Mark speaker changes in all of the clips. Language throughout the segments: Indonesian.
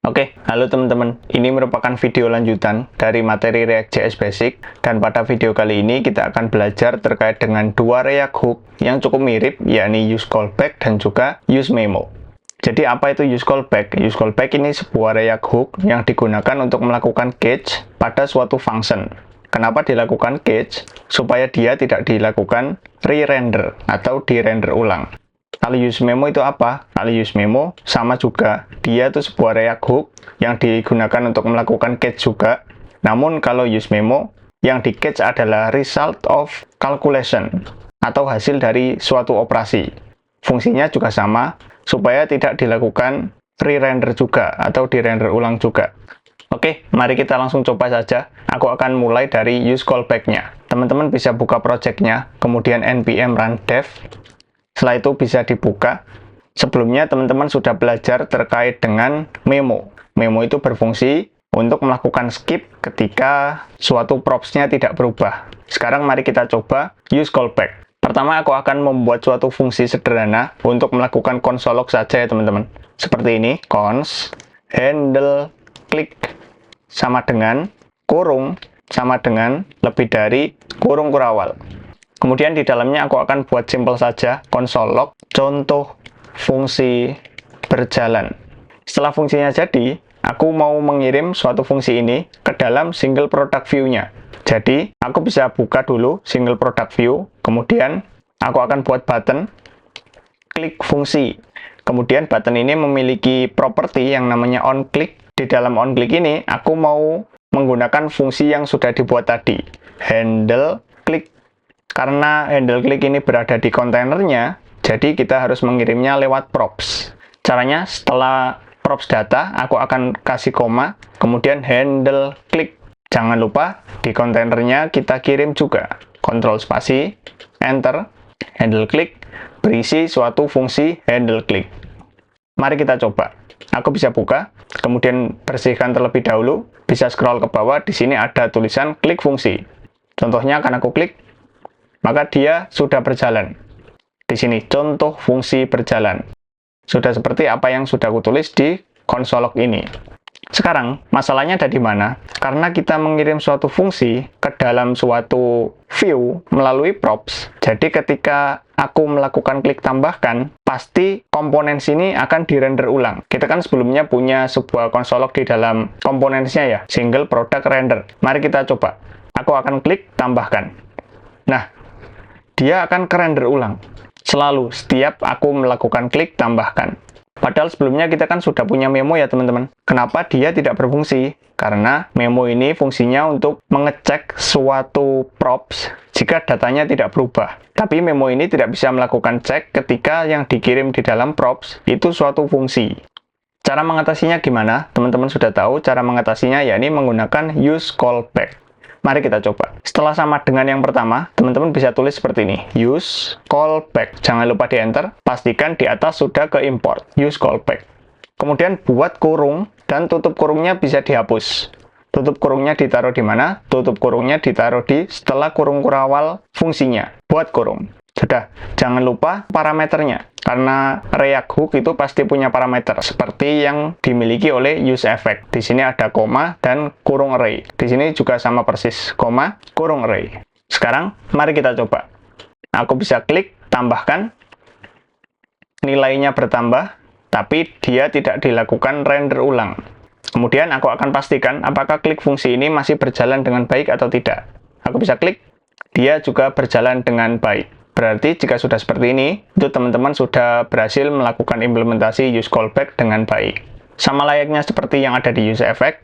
Speaker 1: Oke, halo teman-teman. Ini merupakan video lanjutan dari materi React.js Basic, dan pada video kali ini kita akan belajar terkait dengan dua React Hook yang cukup mirip, yakni useCallback dan juga useMemo. Jadi apa itu useCallback? useCallback ini sebuah React Hook yang digunakan untuk melakukan catch pada suatu function. Kenapa dilakukan catch? Supaya dia tidak dilakukan re-render atau di-render ulang. Kalau useMemo itu apa? Kalau useMemo sama juga, dia itu sebuah React Hook yang digunakan untuk melakukan catch juga. Namun kalau useMemo, yang di catch adalah result of calculation atau hasil dari suatu operasi. Fungsinya juga sama, supaya tidak dilakukan re-render juga atau di-render ulang juga. Oke, mari kita langsung coba saja. Aku akan mulai dari useCallback-nya. Teman-teman bisa buka project-nya, kemudian npm run dev. Setelah itu bisa dibuka. Sebelumnya teman-teman sudah belajar terkait dengan memo. Memo itu berfungsi untuk melakukan skip ketika suatu props-nya tidak berubah. Sekarang mari kita coba useCallback. Pertama aku akan membuat suatu fungsi sederhana untuk melakukan console log saja ya teman-teman. Seperti ini, cons handle click sama dengan kurung sama dengan lebih dari kurung kurawal. Kemudian di dalamnya aku akan buat simple saja, console log, contoh fungsi berjalan. Setelah fungsinya jadi, aku mau mengirim suatu fungsi ini ke dalam single product view-nya. Jadi, aku bisa buka dulu single product view, kemudian aku akan buat button, klik fungsi. Kemudian button ini memiliki properti yang namanya onClick. Di dalam onClick ini, aku mau menggunakan fungsi yang sudah dibuat tadi, handle click. Karena handle click ini berada di kontainernya, jadi kita harus mengirimnya lewat props. Caranya setelah props data, aku akan kasih koma, kemudian handle click. Jangan lupa di kontainernya kita kirim juga. Ctrl spasi, enter, handle click, berisi suatu fungsi handle click. Mari kita coba. Aku bisa buka, kemudian bersihkan terlebih dahulu, bisa scroll ke bawah, di sini ada tulisan klik fungsi. Contohnya akan aku klik, maka dia sudah berjalan. Di sini, contoh fungsi berjalan. Sudah seperti apa yang sudah aku tulis di console log ini. Sekarang, masalahnya ada di mana? Karena kita mengirim suatu fungsi ke dalam suatu view melalui props, jadi ketika aku melakukan klik tambahkan, pasti komponen sini akan di-render ulang. Kita kan sebelumnya punya sebuah console log di dalam komponennya ya, single product render. Mari kita coba. Aku akan klik tambahkan. Nah, dia akan ke-render ulang. Selalu, setiap aku melakukan klik tambahkan. Padahal sebelumnya kita kan sudah punya memo ya teman-teman. Kenapa dia tidak berfungsi? Karena memo ini fungsinya untuk mengecek suatu props jika datanya tidak berubah. Tapi memo ini tidak bisa melakukan cek ketika yang dikirim di dalam props itu suatu fungsi. Cara mengatasinya gimana? Teman-teman sudah tahu cara mengatasinya, yakni menggunakan useCallback. Mari kita coba. Setelah sama dengan yang pertama, teman-teman bisa tulis seperti ini, useCallback. Jangan lupa di enter, pastikan di atas sudah ke import, useCallback. Kemudian buat kurung, dan tutup kurungnya bisa dihapus. Tutup kurungnya ditaruh di mana? Tutup kurungnya ditaruh di setelah kurung kurawal fungsinya. Buat kurung. Sudah, jangan lupa parameternya. Karena React Hook itu pasti punya parameter, seperti yang dimiliki oleh useEffect. Di sini ada koma dan kurung array. Di sini juga sama persis, koma, kurung array. Sekarang, mari kita coba. Aku bisa klik, tambahkan. Nilainya bertambah, tapi dia tidak dilakukan render ulang. Kemudian aku akan pastikan apakah klik fungsi ini masih berjalan dengan baik atau tidak. Aku bisa klik, dia juga berjalan dengan baik. Berarti jika sudah seperti ini, itu teman-teman sudah berhasil melakukan implementasi useCallback dengan baik. Sama layaknya seperti yang ada di useEffect,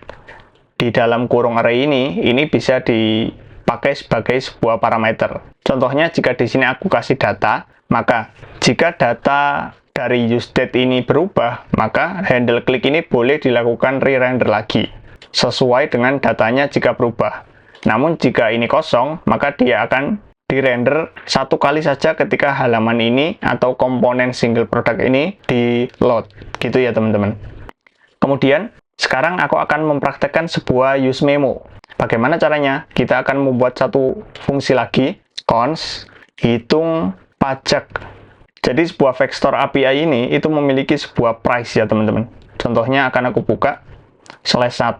Speaker 1: di dalam kurung array ini bisa dipakai sebagai sebuah parameter. Contohnya jika di sini aku kasih data, maka jika data dari useDate ini berubah, maka handle click ini boleh dilakukan re-render lagi, sesuai dengan datanya jika berubah. Namun jika ini kosong, maka dia akan di-render satu kali saja ketika halaman ini atau komponen single product ini di-load. Gitu ya teman-teman. Kemudian, sekarang aku akan mempraktekkan sebuah useMemo. Bagaimana caranya? Kita akan membuat satu fungsi lagi, cons hitung pajak. Jadi sebuah vector API ini itu memiliki sebuah price ya teman-teman. Contohnya akan aku buka /1.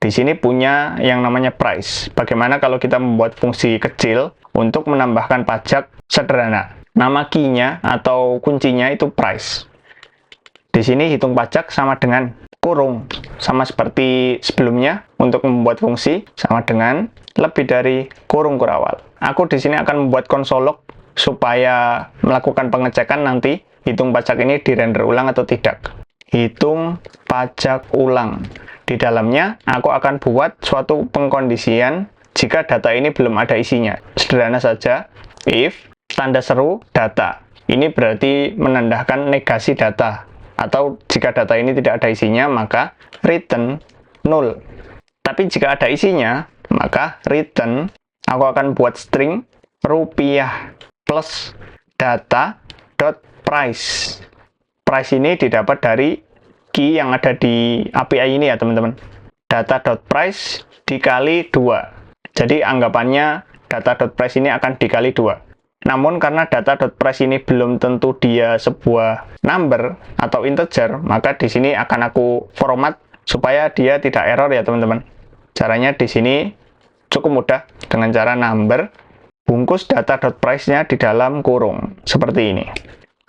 Speaker 1: Di sini punya yang namanya price. Bagaimana kalau kita membuat fungsi kecil untuk menambahkan pajak sederhana? Nama key-nya atau kuncinya itu price. Di sini hitung pajak sama dengan kurung. Sama seperti sebelumnya, untuk membuat fungsi sama dengan lebih dari kurung kurawal. Aku di sini akan membuat konsol log supaya melakukan pengecekan nanti hitung pajak ini dirender ulang atau tidak. Hitung pajak ulang. Di dalamnya, aku akan buat suatu pengkondisian jika data ini belum ada isinya. Sederhana saja, if tanda seru data. Ini berarti menandakan negasi data. Atau jika data ini tidak ada isinya, maka return null. Tapi jika ada isinya, maka return, aku akan buat string rupiah plus data dot price. Price ini didapat dari key yang ada di API ini ya teman-teman. Data.price dikali 2. Jadi anggapannya data.price ini akan dikali 2. Namun karena data.price ini belum tentu dia sebuah number atau integer, maka di sini akan aku format supaya dia tidak error ya teman-teman. Caranya di sini cukup mudah dengan cara number bungkus data.price-nya di dalam kurung seperti ini.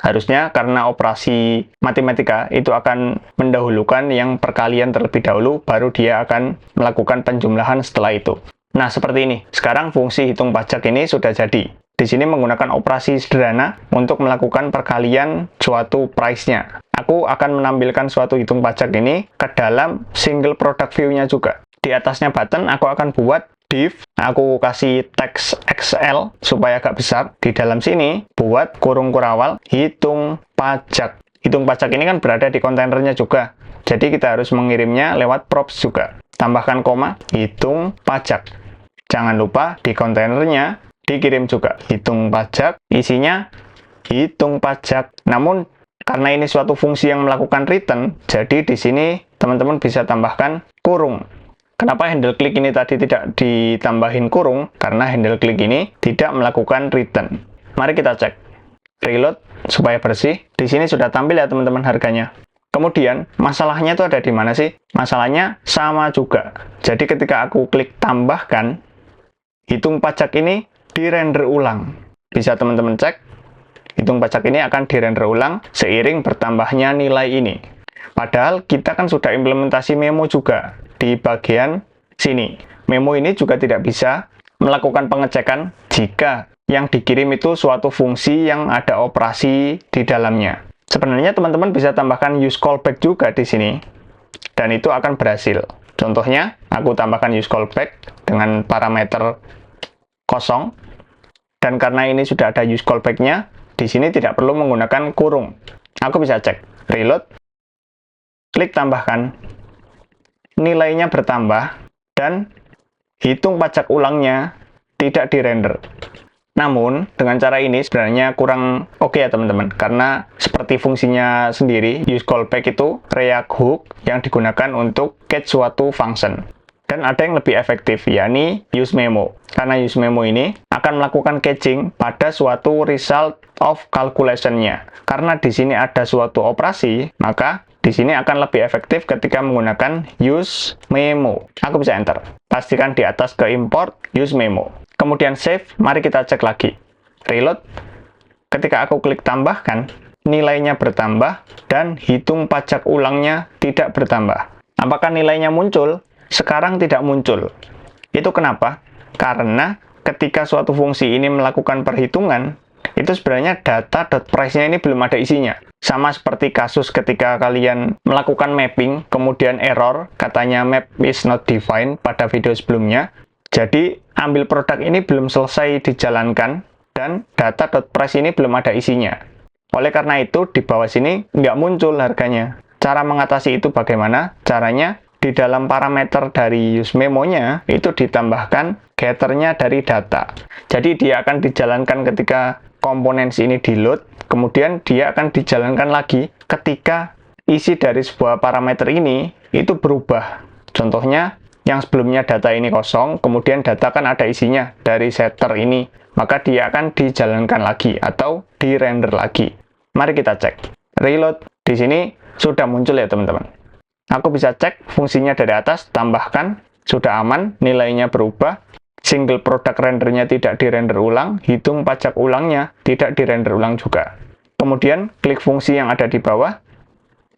Speaker 1: Harusnya karena operasi matematika itu akan mendahulukan yang perkalian terlebih dahulu, baru dia akan melakukan penjumlahan setelah itu. Nah, seperti ini. Sekarang fungsi hitung pajak ini sudah jadi. Di sini menggunakan operasi sederhana untuk melakukan perkalian suatu price-nya. Aku akan menampilkan suatu hitung pajak ini ke dalam single product view-nya juga. Di atasnya button, aku akan buat div, aku kasih teks XL supaya agak besar. Di dalam sini, buat kurung kurawal, hitung pajak. Hitung pajak ini kan berada di kontainernya juga. Jadi kita harus mengirimnya lewat props juga. Tambahkan koma, hitung pajak. Jangan lupa di kontainernya dikirim juga. Hitung pajak, isinya hitung pajak. Namun, karena ini suatu fungsi yang melakukan return, jadi di sini teman-teman bisa tambahkan kurung. Kenapa handle click ini tadi tidak ditambahin kurung? Karena handle click ini tidak melakukan return. Mari kita cek. Reload supaya bersih. Di sini sudah tampil ya teman-teman harganya. Kemudian, masalahnya itu ada di mana sih? Masalahnya sama juga. Jadi ketika aku klik tambahkan, hitung pajak ini dirender ulang. Bisa teman-teman cek. Hitung pajak ini akan dirender ulang seiring bertambahnya nilai ini. Padahal kita kan sudah implementasi memo juga di bagian sini. Memo ini juga tidak bisa melakukan pengecekan jika yang dikirim itu suatu fungsi yang ada operasi di dalamnya. Sebenarnya teman-teman bisa tambahkan use callback juga di sini, dan itu akan berhasil. Contohnya, aku tambahkan use callback dengan parameter kosong, dan karena ini sudah ada use callback-nya, di sini tidak perlu menggunakan kurung. Aku bisa cek, reload, klik tambahkan, nilainya bertambah, dan hitung pajak ulangnya tidak dirender. Namun, dengan cara ini sebenarnya kurang oke ya teman-teman, karena seperti fungsinya sendiri, use callback itu React hook yang digunakan untuk catch suatu function. Dan ada yang lebih efektif, yakni use memo. Karena use memo ini akan melakukan catching pada suatu result of calculation-nya. Karena di sini ada suatu operasi, maka di sini akan lebih efektif ketika menggunakan use memo. Aku bisa enter. Pastikan di atas ke import use memo. Kemudian save, mari kita cek lagi. Reload. Ketika aku klik tambahkan, nilainya bertambah dan hitung pajak ulangnya tidak bertambah. Apakah nilainya muncul? Sekarang tidak muncul. Itu kenapa? Karena ketika suatu fungsi ini melakukan perhitungan, itu sebenarnya data.price-nya ini belum ada isinya. Sama seperti kasus ketika kalian melakukan mapping, kemudian error, katanya map is not defined pada video sebelumnya. Jadi, ambil produk ini belum selesai dijalankan, dan data.price ini belum ada isinya. Oleh karena itu, di bawah sini nggak muncul harganya. Cara mengatasi itu bagaimana? Caranya, di dalam parameter dari use memo-nya, itu ditambahkan getternya dari data. Jadi, dia akan dijalankan ketika komponen ini di-load, kemudian dia akan dijalankan lagi ketika isi dari sebuah parameter ini itu berubah. Contohnya, yang sebelumnya data ini kosong, kemudian data kan ada isinya dari setter ini, maka dia akan dijalankan lagi atau di-render lagi. Mari kita cek. Reload. Di sini sudah muncul ya teman-teman. Aku bisa cek fungsinya dari atas, tambahkan, sudah aman, nilainya berubah, single product rendernya tidak dirender ulang, hitung pajak ulangnya tidak dirender ulang juga. Kemudian klik fungsi yang ada di bawah,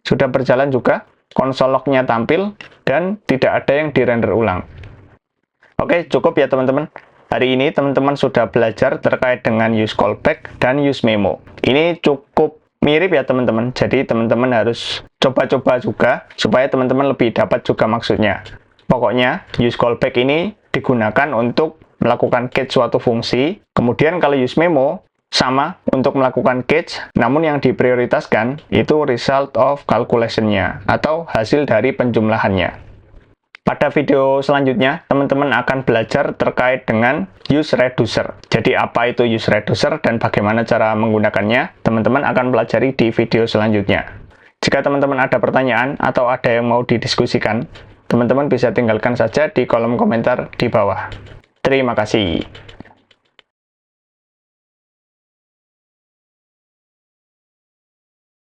Speaker 1: sudah berjalan juga, konsol lognya tampil, dan tidak ada yang dirender ulang. Oke, cukup ya teman-teman. Hari ini teman-teman sudah belajar terkait dengan use callback dan use memo. Ini cukup mirip ya teman-teman, jadi teman-teman harus coba-coba juga supaya teman-teman lebih dapat juga maksudnya. Pokoknya use callback ini digunakan untuk melakukan catch suatu fungsi, kemudian kalau use memo sama untuk melakukan catch, namun yang diprioritaskan itu result of calculation-nya atau hasil dari penjumlahannya. Pada video selanjutnya, teman-teman akan belajar terkait dengan use reducer. Jadi apa itu use reducer dan bagaimana cara menggunakannya, teman-teman akan pelajari di video selanjutnya. Jika teman-teman ada pertanyaan atau ada yang mau didiskusikan, teman-teman bisa tinggalkan saja di kolom komentar di bawah. Terima kasih.